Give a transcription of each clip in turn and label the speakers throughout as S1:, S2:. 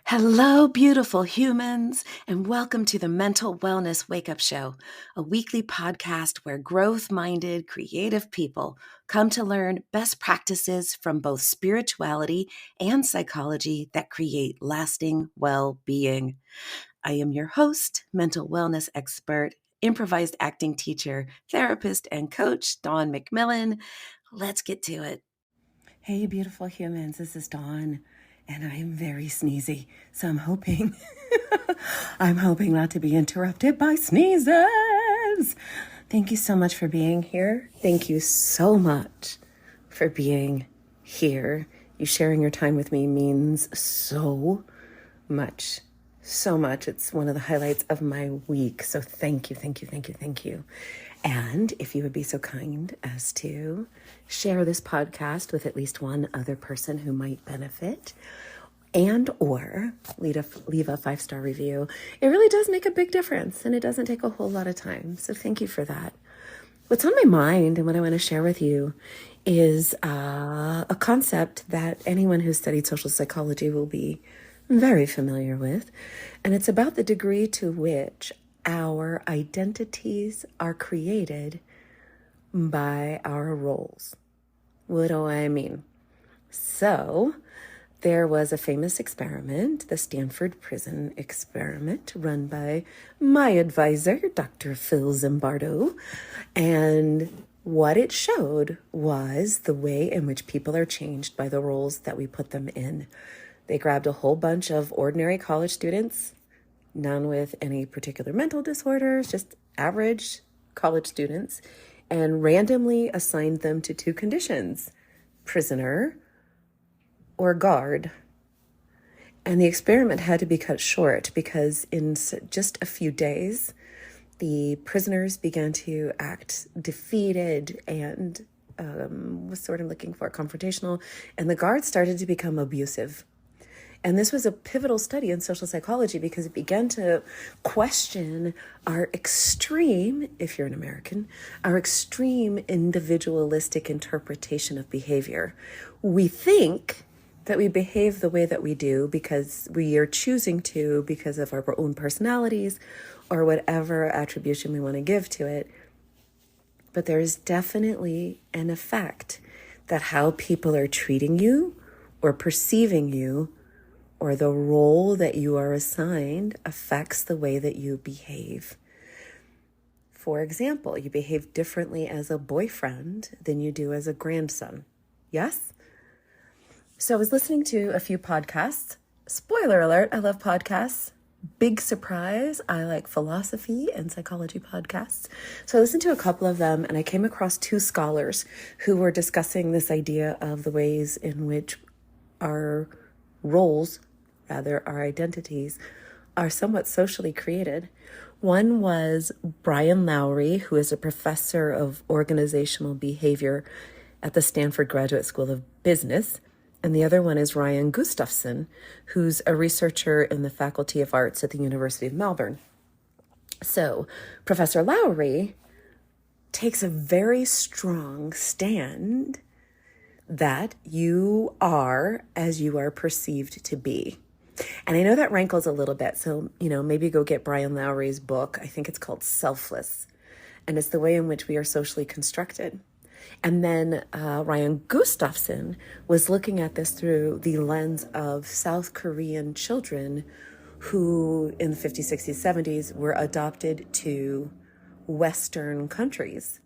S1: Hello, beautiful humans, and welcome to the Mental Wellness Wake Up Show, a weekly podcast where growth minded, creative people come to learn best practices from both spirituality and psychology that create lasting well being. I am your host, mental wellness expert, improvised acting teacher, therapist, and coach, Dawn McMillan. Let's get to it. Hey, beautiful humans, this is Dawn, and I am very sneezy, so I'm hoping not to be interrupted by sneezes. Thank you so much for being here. Thank you so much for being here. You sharing your time with me means so much. So much. It's one of the highlights of my week. So thank you, thank you, thank you, thank you. And if you would be so kind as to share this podcast with at least one other person who might benefit, and or leave a 5-star review. It really does make a big difference, and it doesn't take a whole lot of time. So thank you for that. What's on my mind and what I want to share with you is a concept that anyone who's studied social psychology will be very familiar with. And it's about the degree to which our identities are created by our roles. What do I mean? So there was a famous experiment, the Stanford Prison Experiment, run by my advisor, Dr. Phil Zimbardo. And what it showed was the way in which people are changed by the roles that we put them in. They grabbed a whole bunch of ordinary college students, none with any particular mental disorders, just average college students, and randomly assigned them to two conditions: prisoner or guard. And the experiment had to be cut short because in just a few days, the prisoners began to act defeated and was sort of looking for confrontational, and the guards started to become abusive. And this was a pivotal study in social psychology because it began to question our extreme, if you're an American, our extreme individualistic interpretation of behavior. We think that we behave the way that we do because we are choosing to, because of our own personalities or whatever attribution we want to give to it. But there is definitely an effect that how people are treating you or perceiving you, or the role that you are assigned, affects the way that you behave. For example, you behave differently as a boyfriend than you do as a grandson. Yes? So I was listening to a few podcasts. Spoiler alert, I love podcasts. Big surprise, I like philosophy and psychology podcasts. So I listened to a couple of them, and I came across two scholars who were discussing this idea of the ways in which our roles, rather our identities, are somewhat socially created. One was Brian Lowry, who is a professor of organizational behavior at the Stanford Graduate School of Business. And the other one is Ryan Gustafson, who's a researcher in the Faculty of Arts at the University of Melbourne. So Professor Lowry takes a very strong stand that you are as you are perceived to be. And I know that rankles a little bit. So, maybe go get Brian Lowry's book. I think it's called Selfless. And it's the way in which we are socially constructed. And then Ryan Gustafson was looking at this through the lens of South Korean children who in the 50s, 60s, 70s were adopted to Western countries.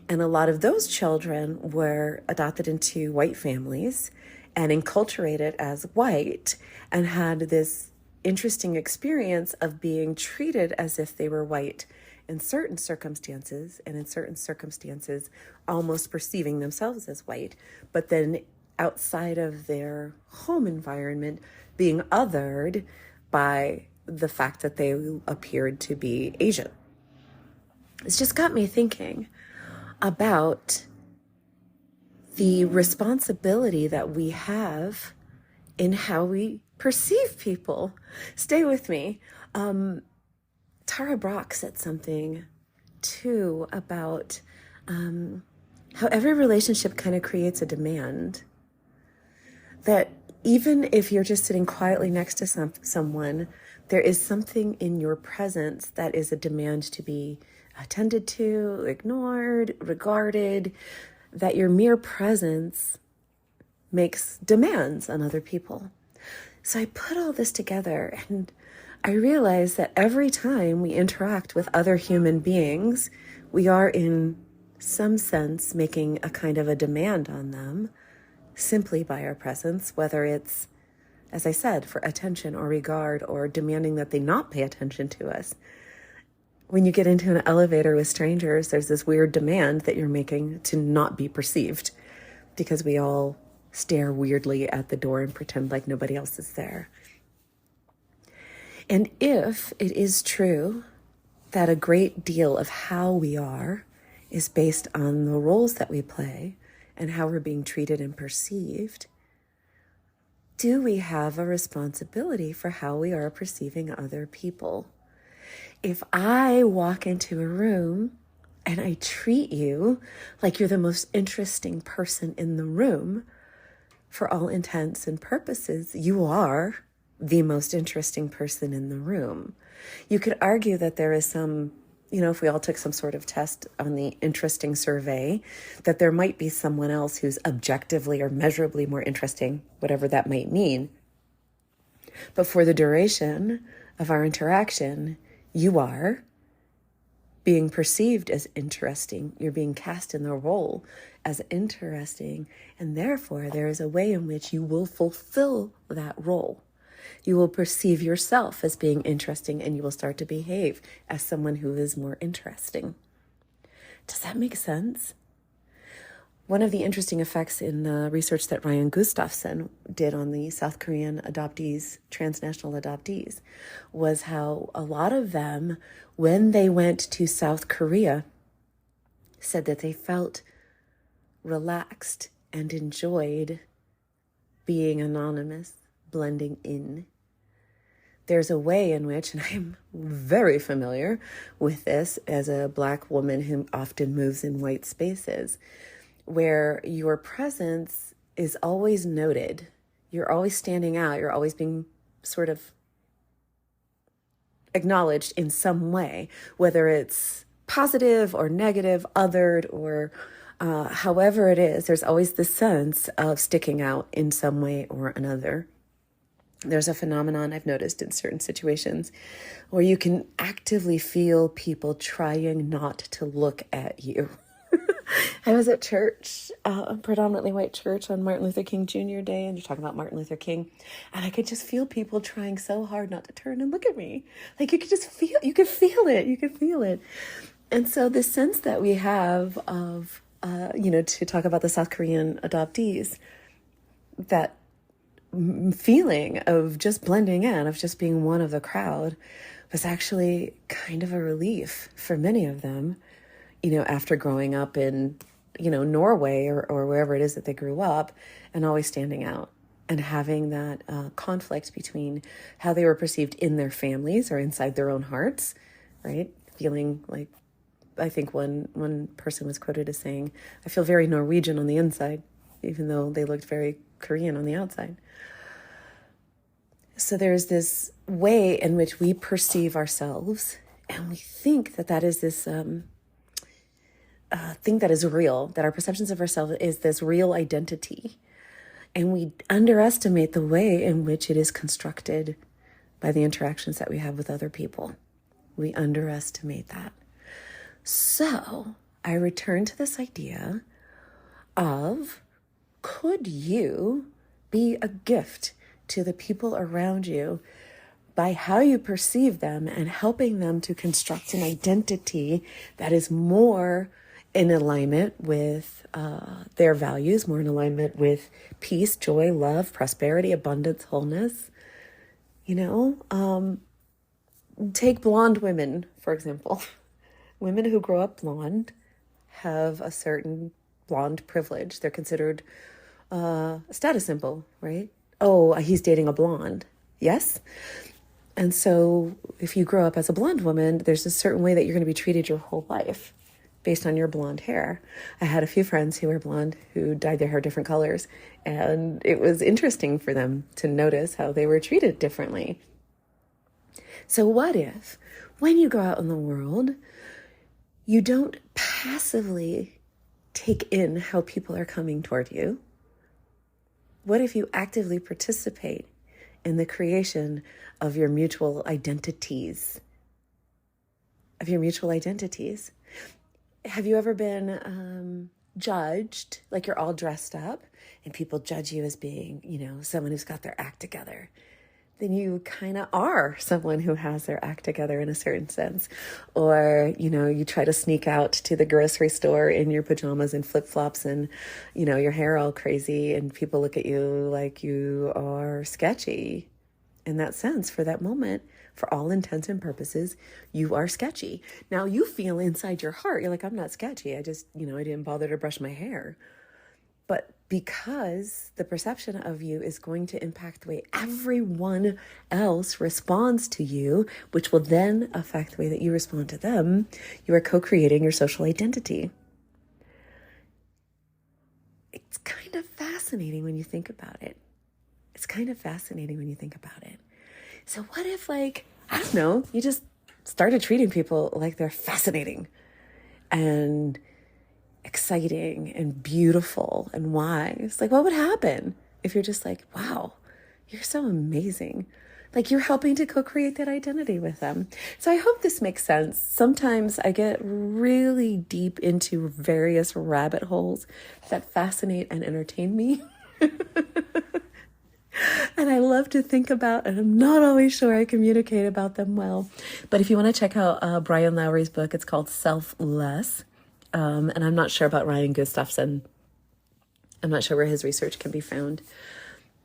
S1: And a lot of those children were adopted into white families and enculturated as white, and had this interesting experience of being treated as if they were white in certain circumstances, and in certain circumstances almost perceiving themselves as white, but then outside of their home environment being othered by the fact that they appeared to be Asian. It's just got me thinking about the responsibility that we have in how we perceive people. Stay with me. Tara Brach said something too about how every relationship kind of creates a demand, that even if you're just sitting quietly next to someone, there is something in your presence that is a demand to be attended to, ignored, regarded, that your mere presence makes demands on other people. So I put all this together and I realized that every time we interact with other human beings, we are in some sense making a kind of a demand on them simply by our presence, whether it's, as I said, for attention or regard or demanding that they not pay attention to us. When you get into an elevator with strangers, there's this weird demand that you're making to not be perceived because we all stare weirdly at the door and pretend like nobody else is there. And if it is true that a great deal of how we are is based on the roles that we play and how we're being treated and perceived, do we have a responsibility for how we are perceiving other people? If I walk into a room and I treat you like you're the most interesting person in the room, for all intents and purposes, you are the most interesting person in the room. You could argue that there is some, if we all took some sort of test on the interesting survey, that there might be someone else who's objectively or measurably more interesting, whatever that might mean. But for the duration of our interaction, you are being perceived as interesting. You're being cast in the role as interesting. And therefore, there is a way in which you will fulfill that role. You will perceive yourself as being interesting and you will start to behave as someone who is more interesting. Does that make sense? One of the interesting effects in the research that Ryan Gustafson did on the South Korean adoptees, transnational adoptees, was how a lot of them, when they went to South Korea, said that they felt relaxed and enjoyed being anonymous, blending in. There's a way in which, and I'm very familiar with this as a Black woman who often moves in white spaces, where your presence is always noted. You're always standing out. You're always being sort of acknowledged in some way, whether it's positive or negative, othered, or however it is. There's always the sense of sticking out in some way or another. There's a phenomenon I've noticed in certain situations where you can actively feel people trying not to look at you. I was at church, a predominantly white church on Martin Luther King Jr. Day, and you're talking about Martin Luther King, and I could just feel people trying so hard not to turn and look at me. Like you could feel it. And so the sense that we have of, to talk about the South Korean adoptees, that feeling of just blending in, of just being one of the crowd, was actually kind of a relief for many of them. After growing up in, Norway or wherever it is that they grew up, and always standing out and having that conflict between how they were perceived in their families or inside their own hearts, right? Feeling like, I think one person was quoted as saying, I feel very Norwegian on the inside, even though they looked very Korean on the outside. So there's this way in which we perceive ourselves, and we think that is this thing that is real, that our perceptions of ourselves is this real identity. And we underestimate the way in which it is constructed by the interactions that we have with other people. We underestimate that. So I return to this idea of, could you be a gift to the people around you by how you perceive them and helping them to construct an identity that is more in alignment with their values, more in alignment with peace, joy, love, prosperity, abundance, wholeness. Take blonde women, for example. Women who grow up blonde have a certain blonde privilege. They're considered a status symbol, right? Oh, he's dating a blonde. Yes? And so if you grow up as a blonde woman, there's a certain way that you're going to be treated your whole life,
S2: based on your blonde hair. I had a few friends who were blonde who dyed their hair different colors, and it was interesting for them to notice how they were treated differently. So what if, when you go out in the world, you don't passively take in how people are coming toward you? What if you actively participate in the creation of your mutual identities? Have you ever been judged, like you're all dressed up and people judge you as being, someone who's got their act together? Then you kind of are someone who has their act together in a certain sense. Or, you try to sneak out to the grocery store in your pajamas and flip-flops and, your hair all crazy, and people look at you like you are sketchy. In that sense, for that moment, for all intents and purposes, you are sketchy. Now you feel inside your heart, you're like, I'm not sketchy. I just, I didn't bother to brush my hair. But because the perception of you is going to impact the way everyone else responds to you, which will then affect the way that you respond to them, you are co-creating your social identity. It's kind of fascinating when you think about it. So what if, I don't know, you just started treating people like they're fascinating and exciting and beautiful and wise? What would happen if you're just like, wow, you're so amazing? You're helping to co-create that identity with them. So I hope this makes sense. Sometimes I get really deep into various rabbit holes that fascinate and entertain me. And I love to think about, and I'm not always sure I communicate about them well. But if you want to check out Brian Lowry's book, it's called Selfless. And I'm not sure about Ryan Gustafson. I'm not sure where his research can be found.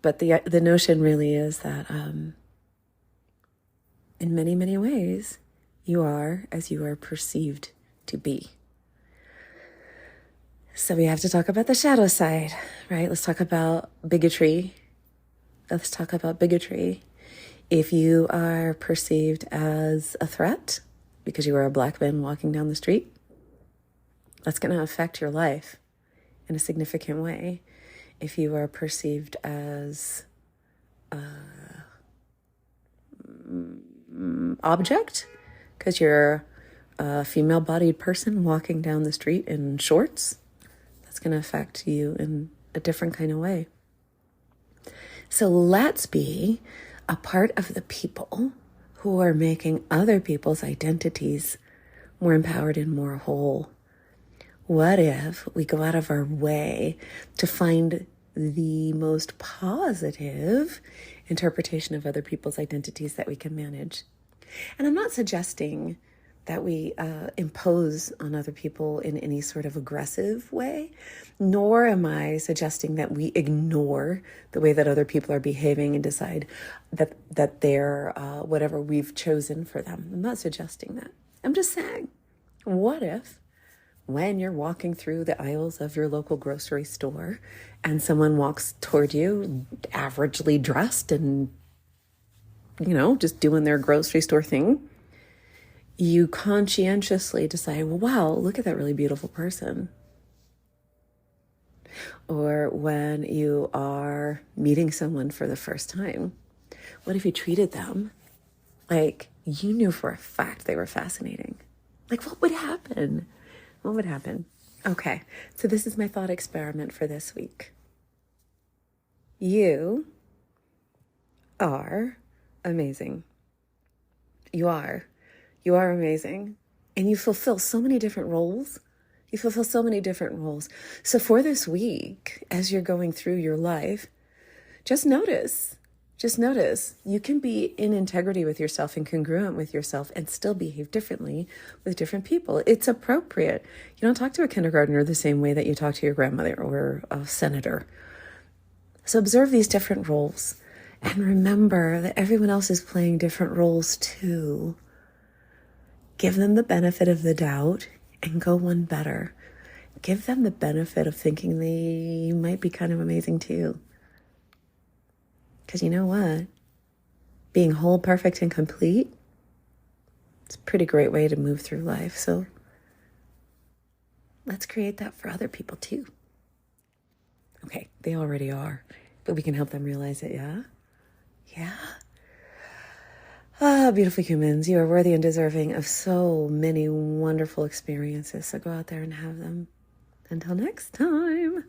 S2: But the notion really is that in many, many ways, you are as you are perceived to be. So we have to talk about the shadow side, right? Let's talk about bigotry. If you are perceived as a threat because you are a black man walking down the street, that's going to affect your life in a significant way. If you are perceived as object because you're a female-bodied person walking down the street in shorts, that's going to affect you in a different kind of way. So let's be a part of the people who are making other people's identities more empowered and more whole. What if we go out of our way to find the most positive interpretation of other people's identities that we can manage? And I'm not suggesting that we impose on other people in any sort of aggressive way, nor am I suggesting that we ignore the way that other people are behaving and decide that they're whatever we've chosen for them. I'm not suggesting that. I'm just saying, what if when you're walking through the aisles of your local grocery store and someone walks toward you averagely dressed and, just doing their grocery store thing, you conscientiously decide, well, wow, look at that really beautiful person. Or when you are meeting someone for the first time, what if you treated them like you knew for a fact they were fascinating? What would happen? Okay, so this is my thought experiment for this week. You are amazing. You are amazing. And you fulfill so many different roles. So for this week, as you're going through your life, just notice you can be in integrity with yourself and congruent with yourself and still behave differently with different people. It's appropriate. You don't talk to a kindergartner the same way that you talk to your grandmother or a senator. So observe these different roles and remember that everyone else is playing different roles too. Give them the benefit of the doubt and go one better. Give them the benefit of thinking they might be kind of amazing too. Because you know what? Being whole, perfect, and complete, it's a pretty great way to move through life. So let's create that for other people too. Okay, they already are, but we can help them realize it, yeah? Yeah. Ah, beautiful humans, you are worthy and deserving of so many wonderful experiences, so go out there and have them. Until next time.